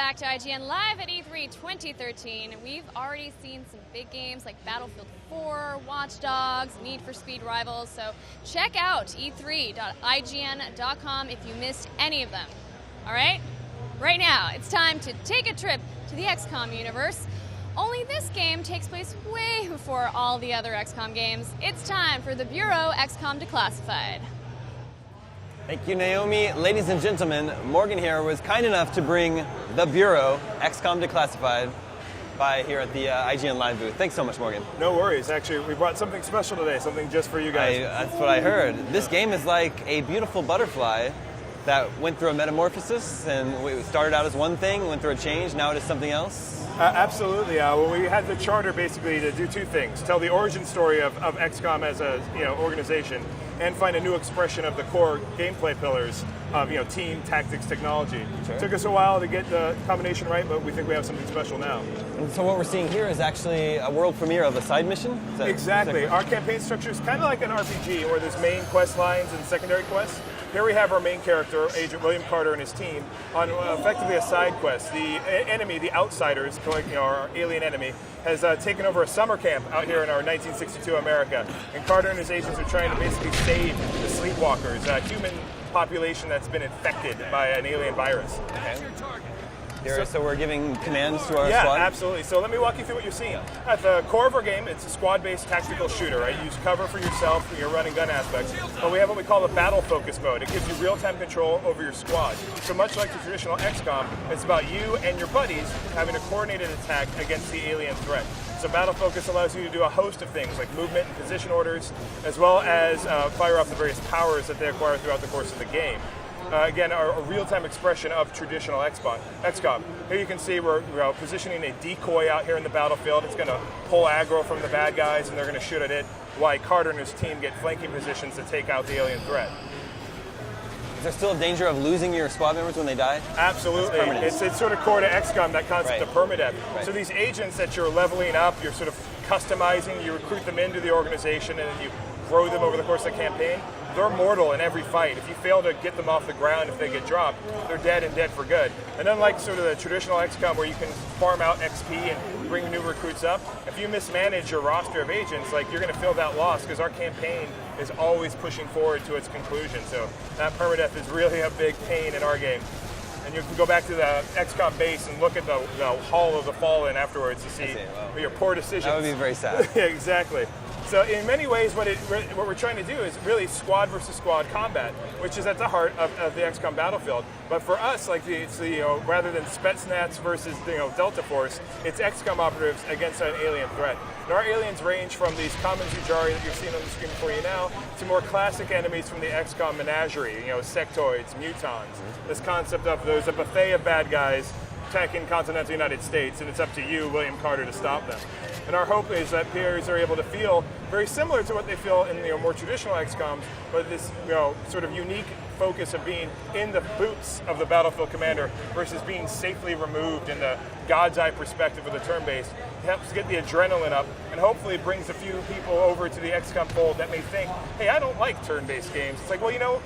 back to IGN Live at E3 2013. We've already seen some big games like Battlefield 4, Watch Dogs, Need for Speed Rivals, so check out e3.ign.com if you missed any of them. All right? Right now, it's time to take a trip to the XCOM universe. Only this game takes place way before all the other XCOM games. It's time for the Bureau XCOM Declassified. Thank you, Naomi. Ladies and gentlemen, Morgan here was kind enough to bring the Bureau XCOM Declassified by here at the IGN Live booth. Thanks so much, Morgan. No worries. Actually, we brought something special today, something just for you guys. That's what I heard. This game is like a beautiful butterfly that went through a metamorphosis, and we started out as one thing, went through a change, now it is something else. Absolutely. Well, we had the charter basically to do two things: tell the origin story of XCOM as a organization, and find a new expression of the core gameplay pillars of team, tactics, technology. Sure. Took us a while to get the combination right, but we think we have something special now. And so what we're seeing here is actually a world premiere of a side mission? Exactly. Our campaign structure is kind of like an RPG, where there's main quest lines and secondary quests. Here we have our main character, Agent William Carter, and his team on effectively a side quest. The enemy, the Outsiders, our alien enemy, has taken over a summer camp out here in our 1962 America. And Carter and his agents are trying to basically save the Sleepwalkers, a human population that's been infected by an alien virus. Okay. So we're giving commands to our squad? Yeah, absolutely. So let me walk you through what you're seeing. At the core of our game, it's a squad-based tactical shooter, right? You use cover for yourself for your running gun aspects. But we have what we call the battle focus mode. It gives you real-time control over your squad. So much like the traditional XCOM, it's about you and your buddies having a coordinated attack against the alien threat. So Battle Focus allows you to do a host of things like movement and position orders, as well as fire off the various powers that they acquire throughout the course of the game. Again, a real-time expression of traditional XCOM. Here you can see we're positioning a decoy out here in the battlefield. It's going to pull aggro from the bad guys, and they're going to shoot at it, while Carter and his team get flanking positions to take out the alien threat. Is there still a danger of losing your squad members when they die? Absolutely. It's sort of core to XCOM, that concept of permadeath. Right. So these agents that you're leveling up, you're sort of customizing, you recruit them into the organization, and then you grow them over the course of the campaign. They're mortal in every fight. If you fail to get them off the ground, if they get dropped, they're dead and dead for good. And unlike sort of the traditional XCOM where you can farm out XP and bring new recruits up, if you mismanage your roster of agents, you're going to feel that loss, because our campaign is always pushing forward to its conclusion. So that permadeath is really a big pain in our game. And you can go back to the XCOM base and look at the Hall of the Fallen afterwards to see your poor decisions. That would be very sad. Yeah, exactly. So in many ways, what we're trying to do is really squad versus squad combat, which is at the heart of the XCOM battlefield. But for us, rather than Spetsnaz versus Delta Force, it's XCOM operatives against an alien threat. And our aliens range from these common Zujari that you're seeing on the screen before you now to more classic enemies from the XCOM menagerie, sectoids, mutons. This concept of there's a buffet of bad guys attacking continental United States, and it's up to you, William Carter, to stop them. And our hope is that players are able to feel very similar to what they feel in more traditional XCOMs, but this sort of unique focus of being in the boots of the battlefield commander versus being safely removed in the God's eye perspective of the turn-based. It helps get the adrenaline up, and hopefully brings a few people over to the XCOM fold that may think, hey, I don't like turn-based games. It's like, well,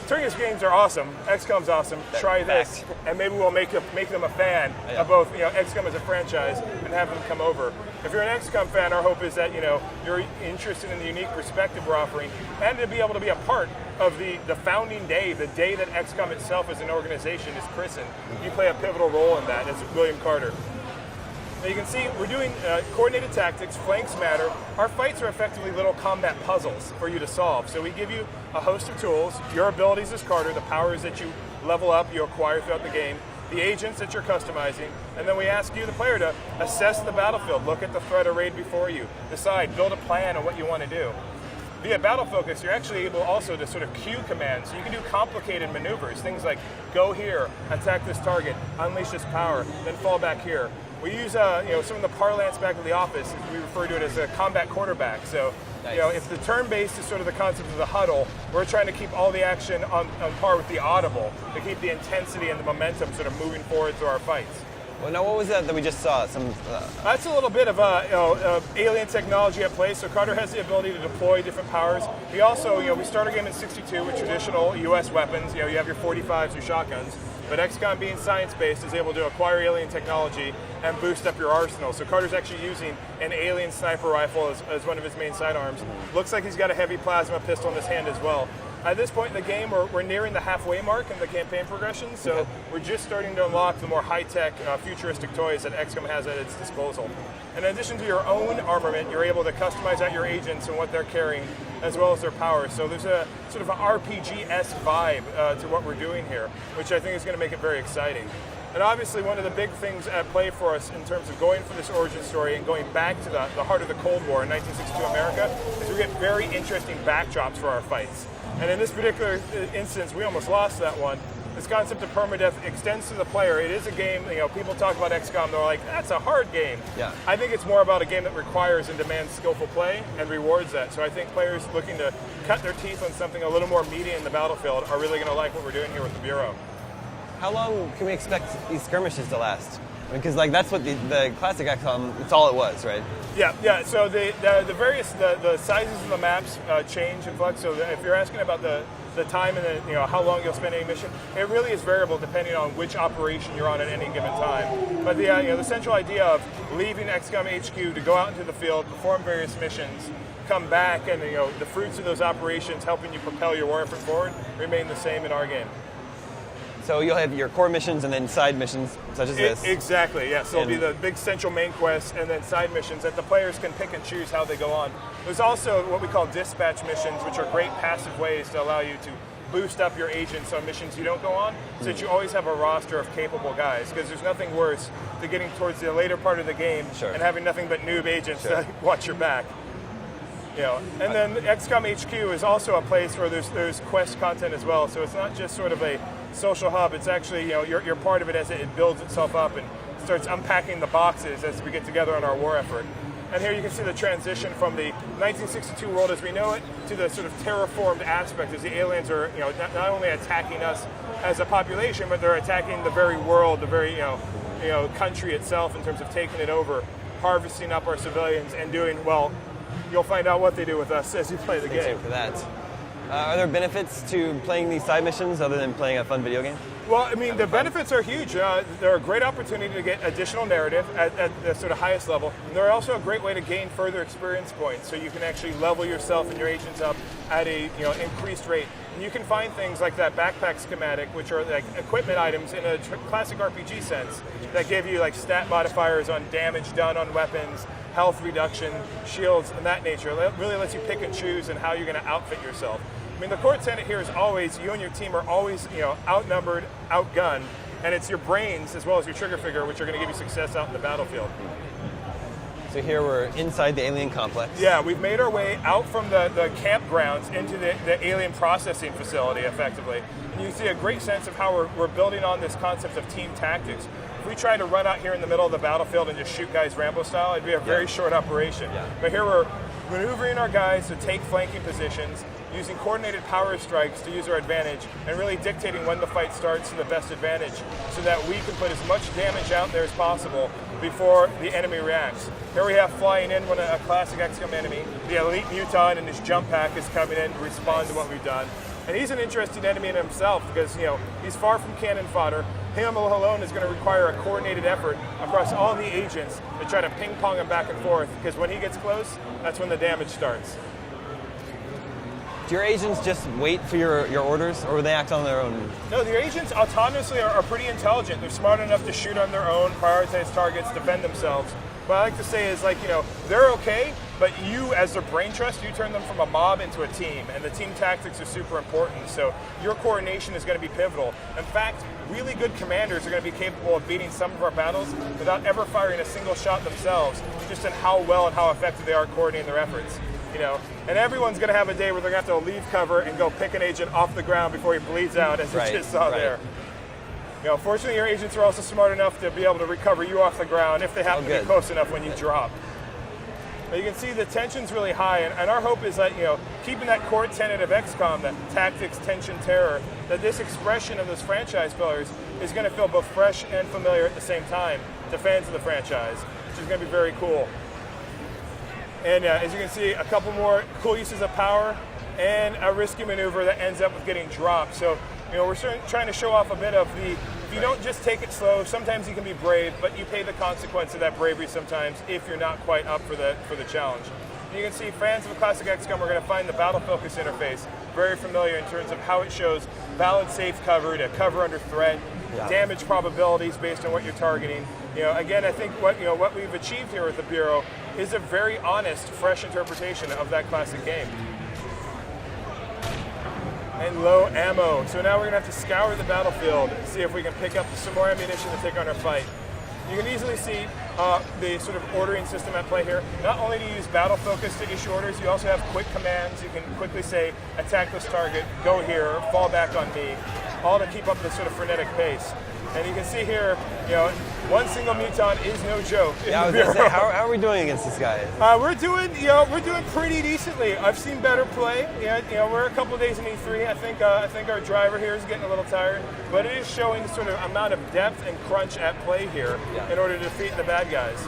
turn-based games are awesome. XCOM's awesome. Try this, and maybe we'll make them a fan of both XCOM as a franchise and have them come over. If you're an XCOM fan, our hope is that you're interested in the unique perspective we're offering, and to be able to be a part of the founding day, the day that XCOM itself as an organization is christened. You play a pivotal role in that as William Carter. Now you can see we're doing coordinated tactics, flanks matter. Our fights are effectively little combat puzzles for you to solve. So we give you a host of tools, your abilities as Carter, the powers that you level up, you acquire throughout the game, the agents that you're customizing, and then we ask you, the player, to assess the battlefield, look at the threat arrayed before you, decide, build a plan on what you want to do. Via Battle Focus, you're actually able also to sort of queue commands. So you can do complicated maneuvers, things like go here, attack this target, unleash this power, then fall back here. We use some of the parlance back in the office. We refer to it as a combat quarterback. So if the turn-based is sort of the concept of the huddle, we're trying to keep all the action on par with the audible, to keep the intensity and the momentum sort of moving forward through our fights. Well, now what was that we just saw? That's a little bit of alien technology at play. So Carter has the ability to deploy different powers. He also, we start our game in '62 with traditional U.S. weapons. You have your 45s, your shotguns. but XCOM being science-based is able to acquire alien technology and boost up your arsenal. So Carter's actually using an alien sniper rifle as one of his main sidearms. Looks like he's got a heavy plasma pistol in his hand as well. At this point in the game, we're nearing the halfway mark in the campaign progression, so we're just starting to unlock the more high-tech, futuristic toys that XCOM has at its disposal. And in addition to your own armament, you're able to customize out your agents and what they're carrying, as well as their powers. So there's a sort of an RPG-esque vibe to what we're doing here, which I think is going to make it very exciting. And obviously one of the big things at play for us in terms of going for this origin story and going back to the heart of the Cold War in 1962 America is we get very interesting backdrops for our fights. And in this particular instance, we almost lost that one. This concept of permadeath extends to the player. It is a game, people talk about XCOM, they're like, that's a hard game. Yeah. I think it's more about a game that requires and demands skillful play and rewards that. So I think players looking to cut their teeth on something a little more meaty in the battlefield are really going to like what we're doing here with the Bureau. How long can we expect these skirmishes to last? Because that's what the classic XCOM, it's all it was, right? Yeah. So the various the sizes of the maps change in flux. So if you're asking about the time and how long you'll spend any mission, it really is variable depending on which operation you're on at any given time. But the central idea of leaving XCOM HQ to go out into the field, perform various missions, come back, and the fruits of those operations helping you propel your war effort forward remain the same in our game. So you'll have your core missions and then side missions, such as this. Exactly, yes. So it'll be the big central main quests and then side missions that the players can pick and choose how they go on. There's also what we call dispatch missions, which are great passive ways to allow you to boost up your agents on missions you don't go on, so that you always have a roster of capable guys, because there's nothing worse than getting towards the later part of the game and having nothing but noob agents to watch your back. And then XCOM HQ is also a place where there's quest content as well, so it's not just sort of a social hub, it's actually, you're part of it as it builds itself up and starts unpacking the boxes as we get together on our war effort. And here you can see the transition from the 1962 world as we know it to the sort of terraformed aspect as the aliens are, not only attacking us as a population, but they're attacking the very world, the very, country itself in terms of taking it over, harvesting up our civilians and doing, well, you'll find out what they do with us as you play the game. Thanks for that. Are there benefits to playing these side missions other than playing a fun video game? Well, I mean, the benefits are huge. They're a great opportunity to get additional narrative at the sort of highest level. And they're also a great way to gain further experience points, so you can actually level yourself and your agents up at a increased rate. And you can find things like that backpack schematic, which are like equipment items in a classic RPG sense that give you like stat modifiers on damage done on weapons, health reduction, shields, and that nature. It really lets you pick and choose and how you're going to outfit yourself. I mean, the core tenet here is always, you and your team are always, outnumbered, outgunned, and it's your brains as well as your trigger finger which are going to give you success out in the battlefield. So here we're inside the alien complex. Yeah, we've made our way out from the campgrounds into the alien processing facility, effectively. And you can see a great sense of how we're building on this concept of team tactics. If we try to run out here in the middle of the battlefield and just shoot guys Rambo style, it'd be a very short operation. Yeah. But here we're maneuvering our guys to take flanking positions, using coordinated power strikes to use our advantage, and really dictating when the fight starts to the best advantage so that we can put as much damage out there as possible before the enemy reacts. Here we have flying in a classic XCOM enemy. The elite muton and his jump pack is coming in to respond to what we've done. And he's an interesting enemy in himself because, he's far from cannon fodder. Him alone is going to require a coordinated effort across all the agents to try to ping-pong him back and forth, because when he gets close, that's when the damage starts. Do your agents just wait for your orders, or will they act on their own? No, your agents autonomously are pretty intelligent. They're smart enough to shoot on their own, prioritize targets, defend themselves. What I like to say is, they're okay, but you, as their brain trust, you turn them from a mob into a team, and the team tactics are super important, so your coordination is going to be pivotal. In fact, really good commanders are going to be capable of beating some of our battles without ever firing a single shot themselves, just in how well and how effective they are coordinating their efforts. And everyone's going to have a day where they're going to have to leave cover and go pick an agent off the ground before he bleeds out, as we just saw there. Fortunately, your agents are also smart enough to be able to recover you off the ground if they happen to be close enough when you drop. But you can see the tension's really high, and our hope is that, keeping that core tenet of XCOM, that tactics, tension, terror, that this expression of those franchise pillars is going to feel both fresh and familiar at the same time to fans of the franchise, which is going to be very cool. And as you can see, a couple more cool uses of power and a risky maneuver that ends up with getting dropped. So, we're trying to show off a bit of the, if you don't just take it slow, sometimes you can be brave, but you pay the consequence of that bravery sometimes if you're not quite up for the challenge. And you can see fans of classic XCOM are going to find the battle focus interface very familiar in terms of how it shows valid safe cover to cover under threat, damage probabilities based on what you're targeting. Again, I think what we've achieved here with the Bureau is a very honest, fresh interpretation of that classic game. And low ammo. So now we're going to have to scour the battlefield and see if we can pick up some more ammunition to take on our fight. You can easily see the sort of ordering system at play here. Not only do you use battle focus to issue orders, you also have quick commands. You can quickly say, attack this target, go here, fall back on me, all to keep up this sort of frenetic pace. And you can see here, one single muton is no joke. Yeah, I was going to say, how are we doing against these guys? We're doing pretty decently. I've seen better play. We're a couple of days in E3. I think our driver here is getting a little tired, but it is showing sort of amount of depth and crunch at play here in order to defeat the bad guys.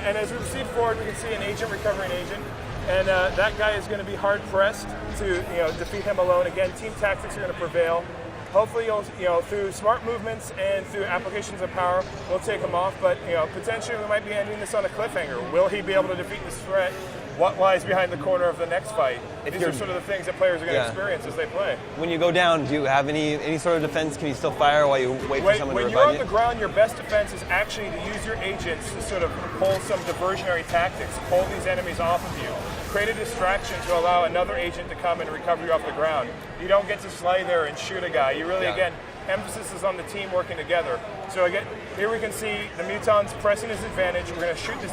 And as we proceed forward, we can see an agent recovering agent. And that guy is going to be hard pressed to defeat him alone. Again, team tactics are going to prevail. Hopefully, through smart movements and through applications of power, we'll take him off. But potentially, we might be ending this on a cliffhanger. Will he be able to defeat this threat? What lies behind the corner of the next fight? These are sort of the things that players are going to experience as they play. When you go down, do you have any sort of defense? Can you still fire while you wait for someone to revive you? When you're on the ground, your best defense is actually to use your agents to sort of pull some diversionary tactics, pull these enemies off of you, create a distraction to allow another agent to come and recover you off the ground. You don't get to slay there and shoot a guy. You really, again, emphasis is on the team working together. So again, here we can see the mutons pressing his advantage. We're going to shoot this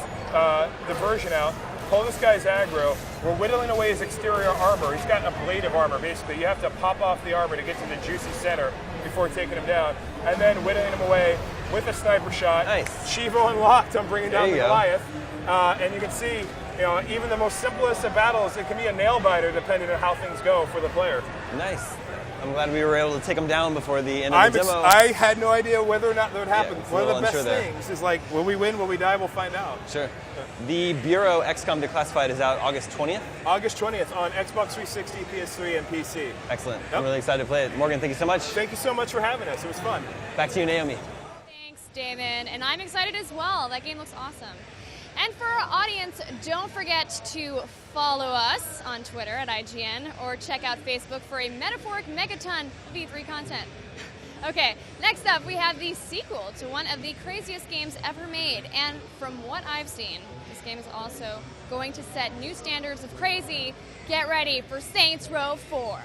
diversion out, pull this guy's aggro. We're whittling away his exterior armor. He's got a blade of armor, basically. You have to pop off the armor to get to the juicy center before taking him down. And then whittling him away with a sniper shot. Nice. Chivo unlocked. I'm bringing down the Goliath. And you can see, even the most simplest of battles, it can be a nail biter depending on how things go for the player. Nice. I'm glad we were able to take them down before the end of the demo. I had no idea whether or not that would happen. One of the best there. things is like, will we win, will we die, we'll find out. Sure. The Bureau XCOM Declassified is out August 20th? August 20th on Xbox 360, PS3, and PC. Excellent. I'm really excited to play it. Morgan, thank you so much. Thank you so much for having us. It was fun. Back to you, Naomi. Thanks, David. And I'm excited as well. That game looks awesome. And for our audience, don't forget to follow us on Twitter at IGN or check out Facebook for a metaphoric megaton of E3 content. Okay, next up we have the sequel to one of the craziest games ever made. And from what I've seen, this game is also going to set new standards of crazy. Get ready for Saints Row 4.